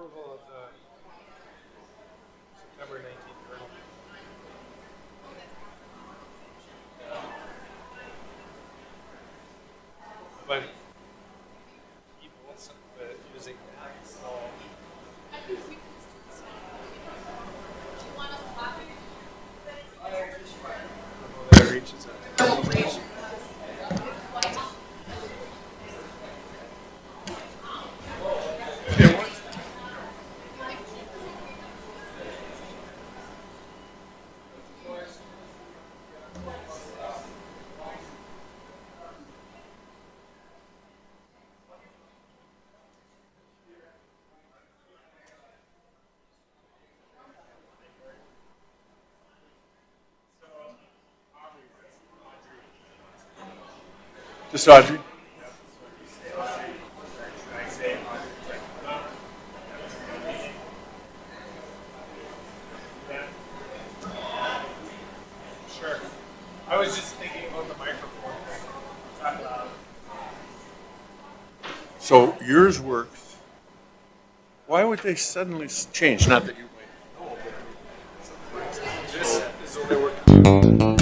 approval of the September 19th journal. But people using that, so that reaches out. Just Audrey. Sure. I was just thinking about the microphone thing. Not loud. So yours works. Why would they suddenly change? Not that you might know, but This is only working.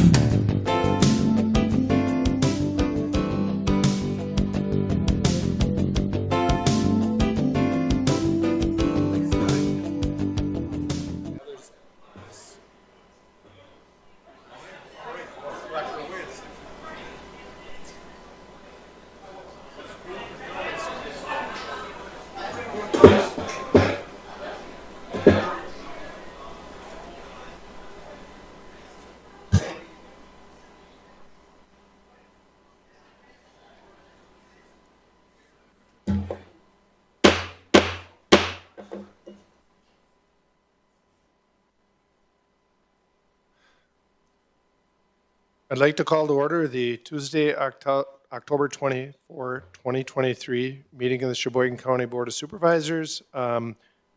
I'd like to call to order the Tuesday, October 24, 2023 meeting of the Sheboygan County Board of Supervisors.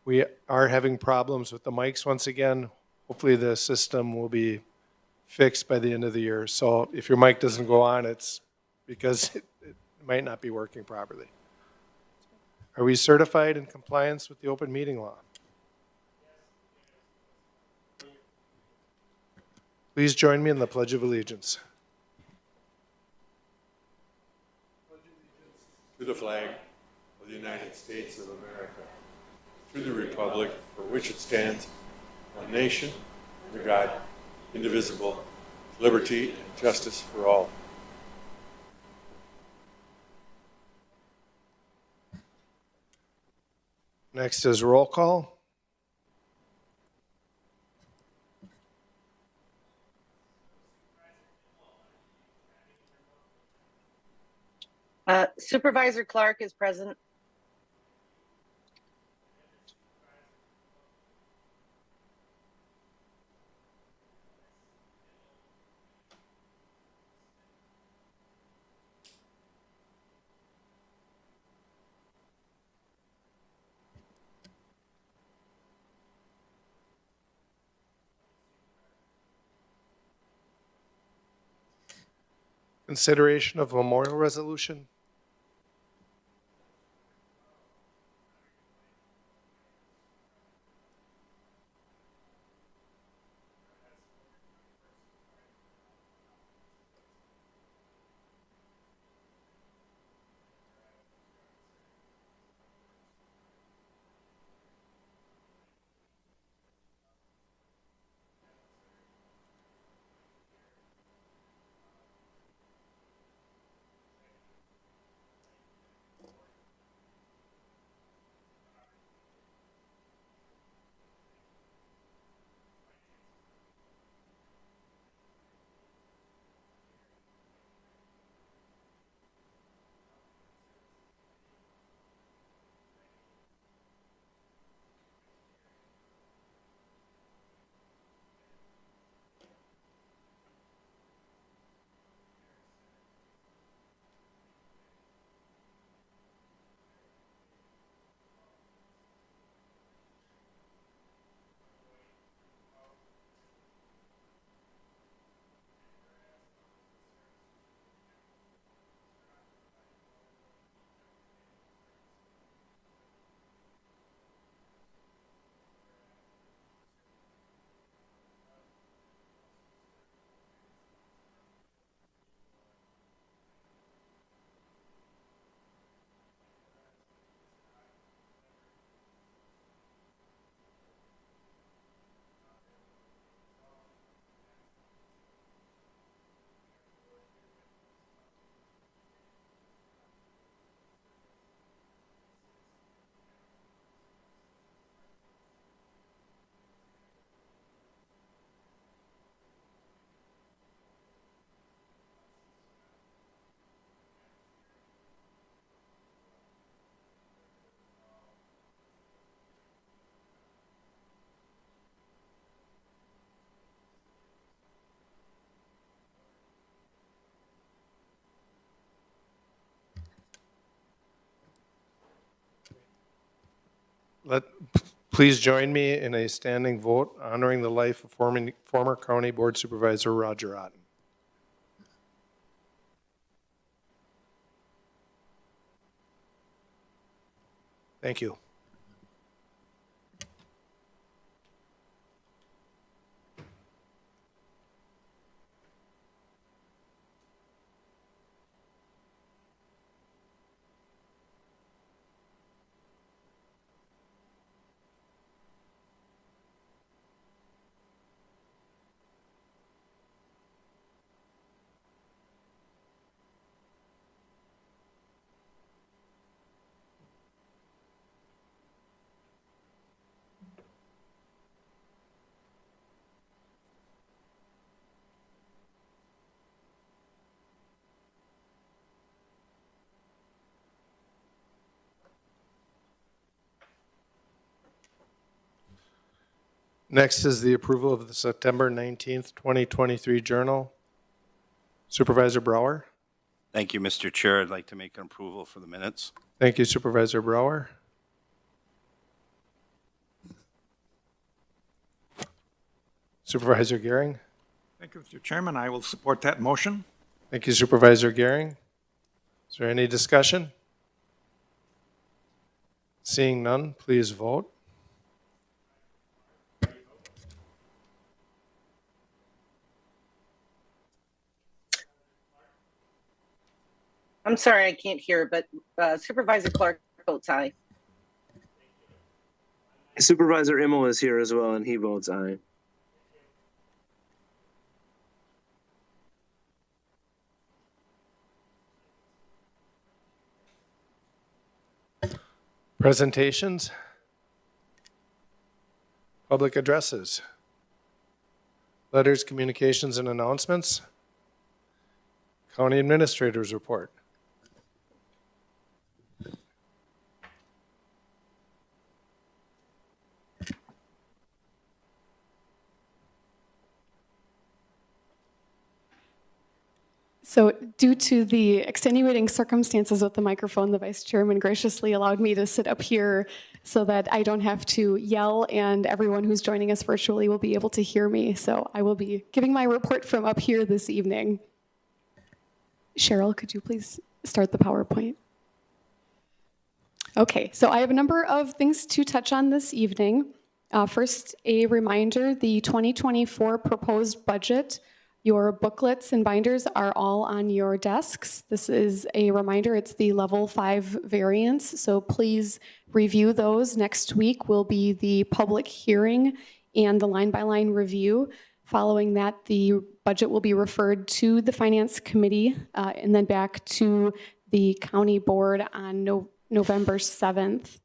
We are having problems with the mics once again. Hopefully the system will be fixed by the end of the year. So if your mic doesn't go on, it's because it might not be working properly. Are we certified in compliance with the open meeting law? Please join me in the Pledge of Allegiance. to the flag of the United States of America, to the republic for which it stands, one nation, under God, indivisible, with liberty and justice for all. Next is roll call. Supervisor Clark is present. Consideration of memorial resolution. Please join me in a standing vote honoring the life of former County Board Supervisor Roger Otten. Thank you. Next is the approval of the September 19th, 2023 journal. Supervisor Brower. Thank you, Mr. Chair. I'd like to make an approval for the minutes. Thank you, Supervisor Brower. Supervisor Gehring. Thank you, Mr. Chairman. I will support that motion. Thank you, Supervisor Gehring. Is there any discussion? Seeing none, please vote. I'm sorry, I can't hear, but Supervisor Clark votes aye. Supervisor Immel is here as well, and he votes aye. Presentations. Public addresses. Letters, communications, and announcements. County Administrator's Report. So due to the extenuating circumstances with the microphone, the Vice Chairman graciously allowed me to sit up here so that I don't have to yell and everyone who's joining us virtually will be able to hear me. So I will be giving my report from up here this evening. Cheryl, could you please start the PowerPoint? Okay, so I have a number of things to touch on this evening. First, a reminder, the 2024 proposed budget. Your booklets and binders are all on your desks. This is a reminder, it's the level 5 variance, so please review those. Next week will be the public hearing and the line-by-line review. Following that, the budget will be referred to the Finance Committee and then back to the County Board on November 7th.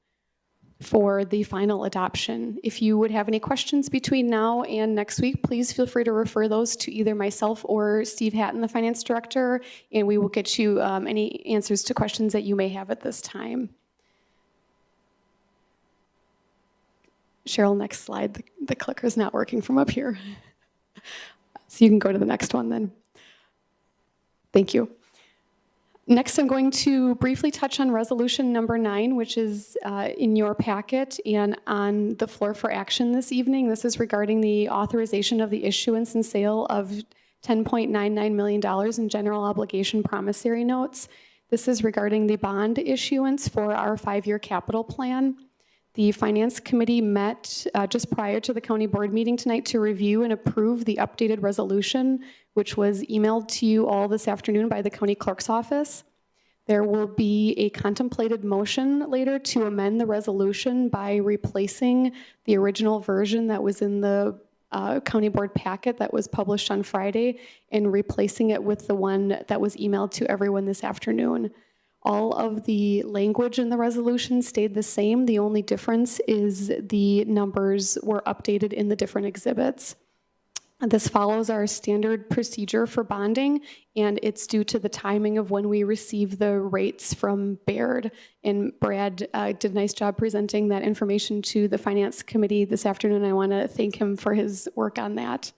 For the final adoption. If you would have any questions between now and next week, please feel free to refer those to either myself or Steve Hatton, the Finance Director, and we will get you any answers to questions that you may have at this time. Cheryl, next slide. The clicker's not working from up here. So you can go to the next one then. Thank you. Next, I'm going to briefly touch on resolution number 9, which is in your packet and on the floor for action this evening. This is regarding the authorization of the issuance and sale of $10.99 million in general obligation promissory notes. This is regarding the bond issuance for our 5-year capital plan. The Finance Committee met just prior to the County Board meeting tonight to review and approve the updated resolution, which was emailed to you all this afternoon by the County Clerk's Office. There will be a contemplated motion later to amend the resolution by replacing the original version that was in the County Board packet that was published on Friday and replacing it with the one that was emailed to everyone this afternoon. All of the language in the resolution stayed the same. The only difference is the numbers were updated in the different exhibits. This follows our standard procedure for bonding, and it's due to the timing of when we receive the rates from Baird. And Brad did a nice job presenting that information to the Finance Committee this afternoon. I want to thank him for his work on that.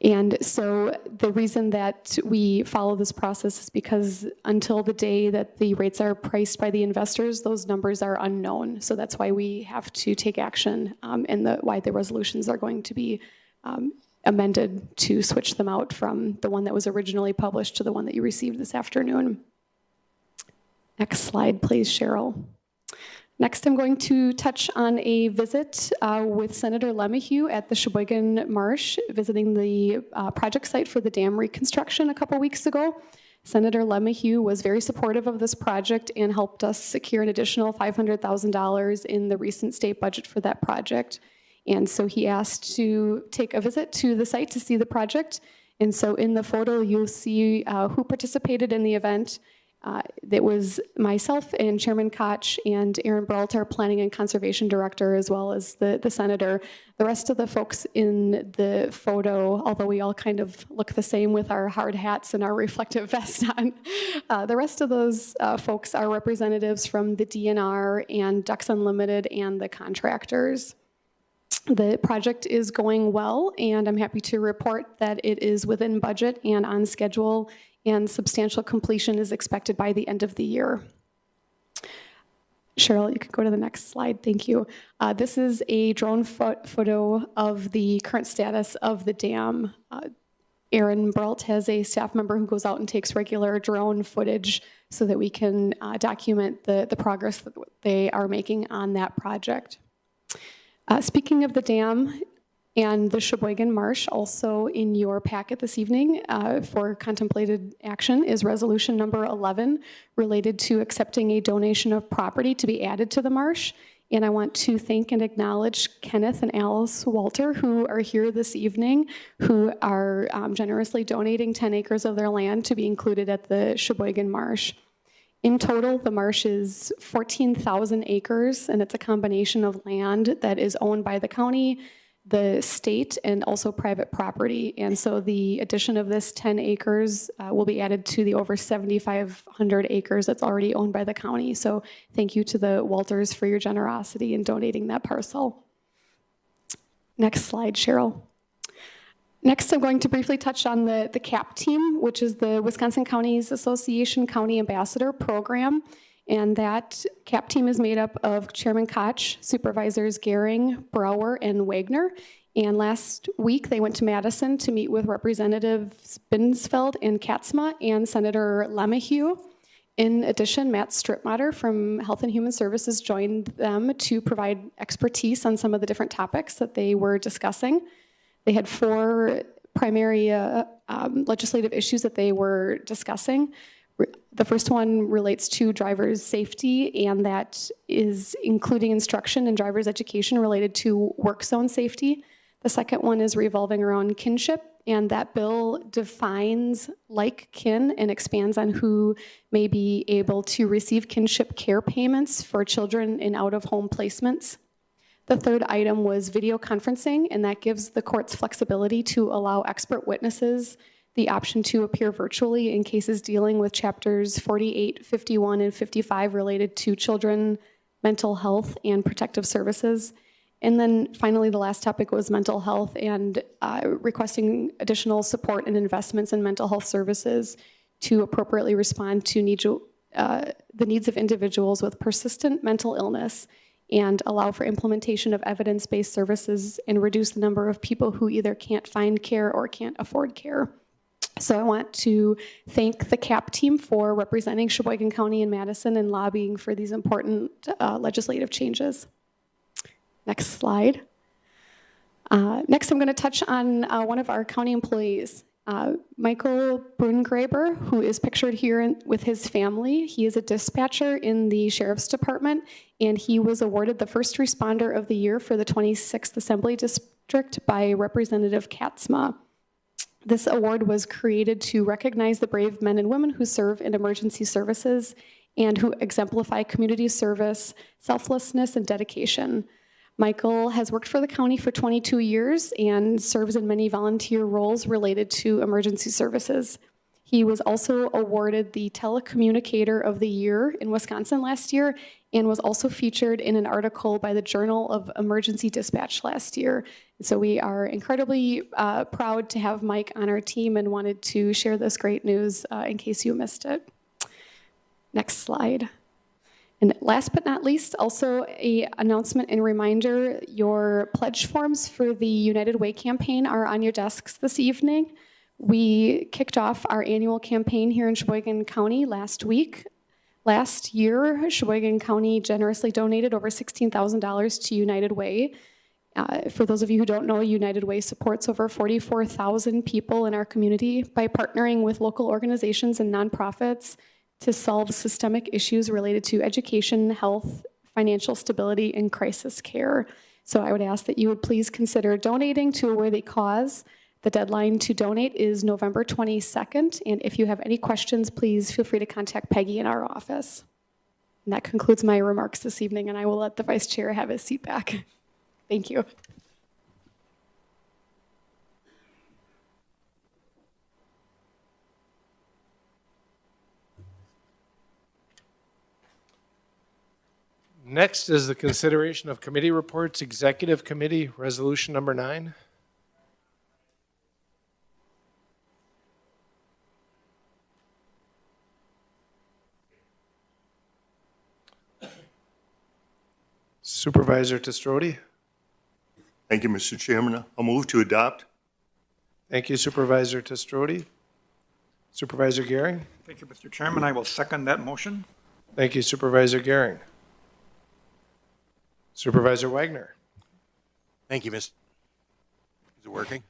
And so the reason that we follow this process is because until the day that the rates are priced by the investors, those numbers are unknown. So that's why we have to take action, and why the resolutions are going to be amended to switch them out from the one that was originally published to the one that you received this afternoon. Next slide, please, Cheryl. Next, I'm going to touch on a visit with Senator Lemahieu at the Sheboygan Marsh, visiting the project site for the dam reconstruction a couple weeks ago. Senator Lemahieu was very supportive of this project and helped us secure an additional $500,000 in the recent state budget for that project. And so he asked to take a visit to the site to see the project. And so in the photo, you'll see who participated in the event. That was myself and Chairman Koch and Aaron Brault, our Planning and Conservation Director, as well as the Senator. The rest of the folks in the photo, although we all kind of look the same with our hard hats and our reflective vests on, the rest of those folks are representatives from the DNR and Ducks Unlimited and the contractors. The project is going well, and I'm happy to report that it is within budget and on schedule, and substantial completion is expected by the end of the year. Cheryl, you can go to the next slide. Thank you. This is a drone photo of the current status of the dam. Aaron Brault has a staff member who goes out and takes regular drone footage so that we can document the progress that they are making on that project. Speaking of the dam, and the Sheboygan Marsh, also in your packet this evening for contemplated action, is resolution number 11 related to accepting a donation of property to be added to the marsh. And I want to thank and acknowledge Kenneth and Alice Walter, who are here this evening, who are generously donating 10 acres of their land to be included at the Sheboygan Marsh. In total, the marsh is 14,000 acres, and it's a combination of land that is owned by the county, the state, and also private property. And so the addition of this 10 acres will be added to the over 7,500 acres that's already owned by the county. So thank you to the Walters for your generosity in donating that parcel. Next slide, Cheryl. Next, I'm going to briefly touch on the CAP team, which is the Wisconsin Counties Association County Ambassador Program. And that CAP team is made up of Chairman Koch, Supervisors Gehring, Brower, and Wagner. And last week, they went to Madison to meet with Representatives Binsfeld and Katzma and Senator Lemahieu. In addition, Matt Strittmatter from Health and Human Services joined them to provide expertise on some of the different topics that they were discussing. They had 4 primary legislative issues that they were discussing. The first one relates to driver's safety, and that is including instruction in driver's education related to work zone safety. The second one is revolving around kinship, and that bill defines like kin and expands on who may be able to receive kinship care payments for children in out-of-home placements. The third item was video conferencing, and that gives the courts flexibility to allow expert witnesses the option to appear virtually in cases dealing with chapters 48, 51, and 55 related to children, mental health, and protective services. And then finally, the last topic was mental health and requesting additional support and investments in mental health services to appropriately respond to the needs of individuals with persistent mental illness and allow for implementation of evidence-based services and reduce the number of people who either can't find care or can't afford care. So I want to thank the CAP team for representing Sheboygan County and Madison and lobbying for these important legislative changes. Next slide. Next, I'm going to touch on one of our county employees, Michael Brungraber, who is pictured here with his family. He is a dispatcher in the Sheriff's Department, and he was awarded the First Responder of the Year for the 26th Assembly District by Representative Katzma. This award was created to recognize the brave men and women who serve in emergency services and who exemplify community service, selflessness, and dedication. Michael has worked for the county for 22 years and serves in many volunteer roles related to emergency services. He was also awarded the Telecommunicator of the Year in Wisconsin last year and was also featured in an article by the Journal of Emergency Dispatch last year. So we are incredibly proud to have Mike on our team and wanted to share this great news in case you missed it. Next slide. And last but not least, also a announcement and reminder, your pledge forms for the United Way campaign are on your desks this evening. We kicked off our annual campaign here in Sheboygan County last week. Last year, Sheboygan County generously donated over $16,000 to United Way. For those of you who don't know, United Way supports over 44,000 people in our community by partnering with local organizations and nonprofits to solve systemic issues related to education, health, financial stability, and crisis care. So I would ask that you would please consider donating to a worthy cause. The deadline to donate is November 22nd, and if you have any questions, please feel free to contact Peggy in our office. And that concludes my remarks this evening, and I will let the Vice Chair have his seat back. Thank you. Next is the consideration of committee reports, Executive Committee, Resolution number 9. Supervisor Testrodi. Thank you, Mr. Chairman. I'll move to adopt. Thank you, Supervisor Testrodi. Supervisor Gehring. Thank you, Mr. Chairman. I will second that motion. Thank you, Supervisor Gehring. Supervisor Wagner. Thank you, Is it working?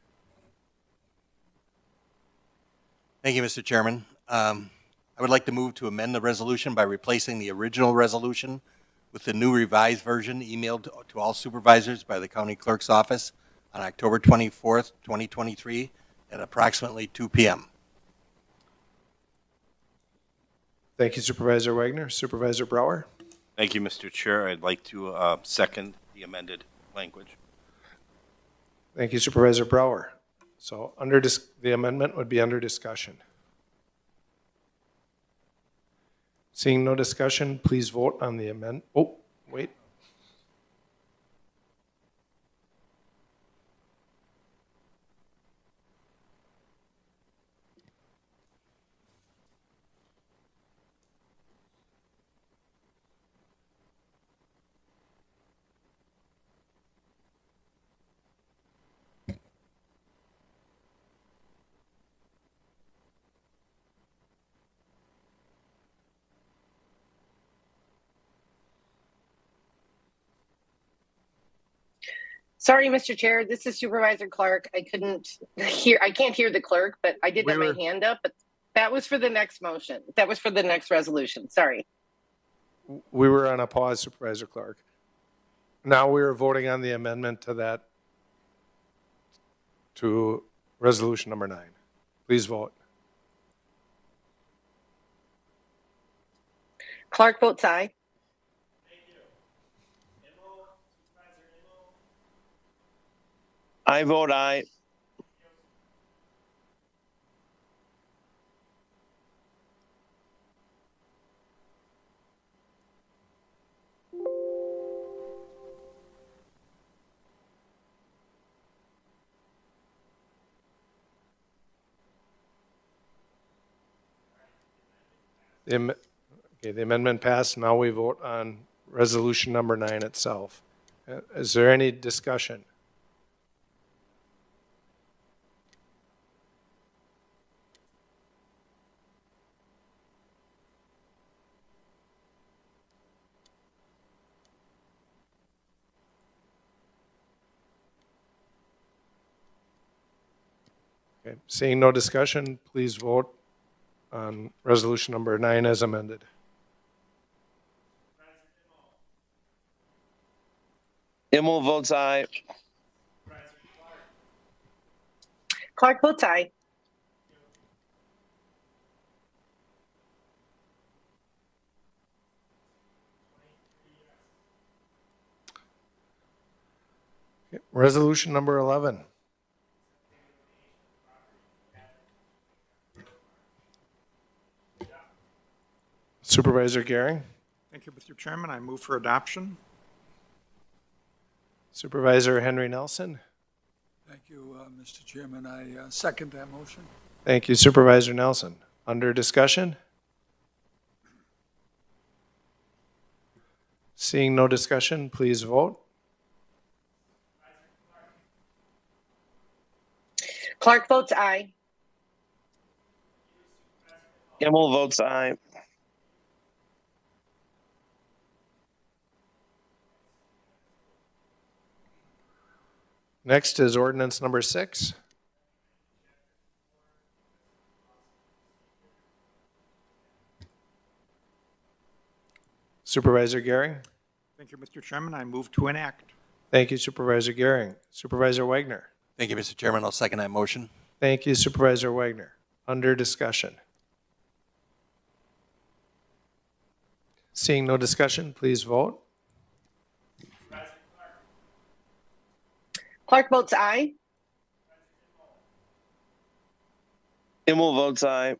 Thank you, Mr. Chairman. I would like to move to amend the resolution by replacing the original resolution with the new revised version emailed to all supervisors by the County Clerk's Office on October 24th, 2023 at approximately 2 p.m. Thank you, Supervisor Wagner. Supervisor Brower. Thank you, Mr. Chair. I'd like to second the amended language. Thank you, Supervisor Brower. So the amendment would be under discussion. Seeing no discussion, please vote on the amendment. Oh, wait. Sorry, Mr. Chair, this is Supervisor Clark. I can't hear the clerk, but I did have my hand up, but that was for the next motion. That was for the next resolution. Sorry. We were on a pause, Supervisor Clark. Now we are voting on the amendment to resolution number 9. Please vote. Clark votes aye. I vote aye. The amendment passed. Now we vote on resolution number 9 itself. Is there any discussion? Okay. Seeing no discussion, please vote on resolution number 9 as amended. Immel votes aye. Clark votes aye. Okay. Resolution number 11. Supervisor Gehring. Thank you, Mr. Chairman. I move for adoption. Supervisor Henry Nelson. Thank you, Mr. Chairman. I second that motion. Thank you, Supervisor Nelson. Under discussion? Seeing no discussion, please vote. Clark votes aye. Himmel votes aye. Next is ordinance number 6. Supervisor Gehring. Thank you, Mr. Chairman. I move to enact. Thank you, Supervisor Gehring. Supervisor Wagner. Thank you, Mr. Chairman. I'll second that motion. Thank you, Supervisor Wagner. Under discussion. Seeing no discussion, please vote. Clark votes aye. Himmel votes aye.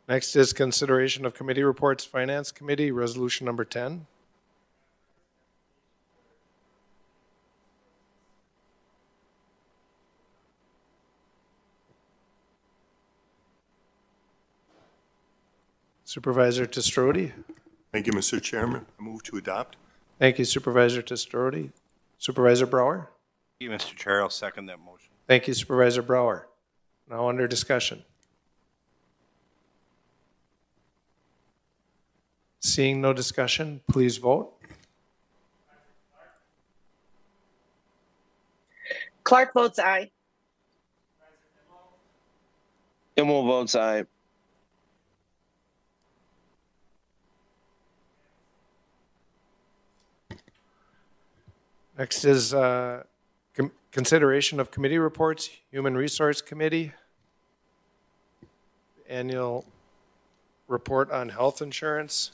Next is consideration of committee reports, Finance Committee, Resolution number 10. Supervisor Testrodi. Thank you, Mr. Chairman. I move to adopt. Thank you, Supervisor Testrodi. Supervisor Brower. Thank you, Mr. Chair. I'll second that motion. Thank you, Supervisor Brower. Now under discussion. Seeing no discussion, please vote. Clark votes aye. Himmel votes aye. Next is consideration of committee reports, Human Resource Committee, annual report on health insurance.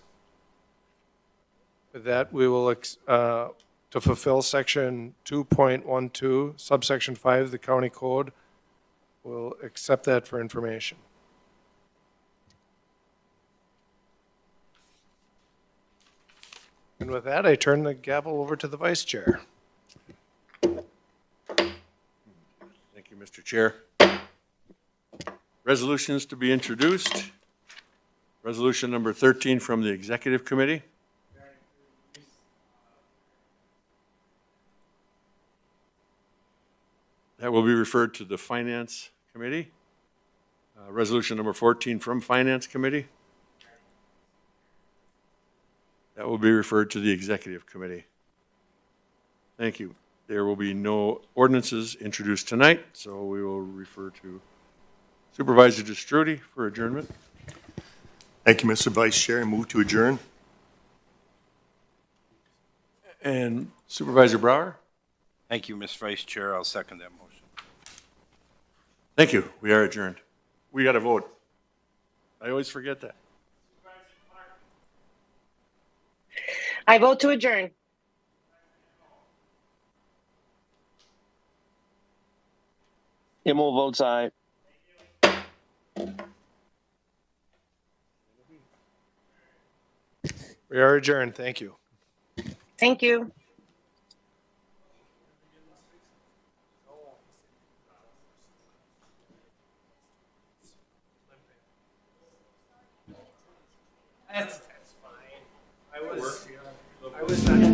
With that, we will, to fulfill section 2.12, subsection 5 of the county code, we'll accept that for information. And with that, I turn the gavel over to the vice chair. Thank you, Mr. Chair. Resolutions to be introduced. Resolution number 13 from the Executive Committee. That will be referred to the Finance Committee. Resolution number 14 from Finance Committee. That will be referred to the Executive Committee. Thank you. There will be no ordinances introduced tonight, so we will refer to Supervisor Destrudy for adjournment. Thank you, Mr. Vice Chair. I move to adjourn. And Supervisor Brower? Thank you, Mr. Vice Chair. I'll second that motion. Thank you. We are adjourned. We got to vote. I always forget that. I vote to adjourn. Himmel votes aye. We are adjourned. Thank you. Thank you. That's fine. I was not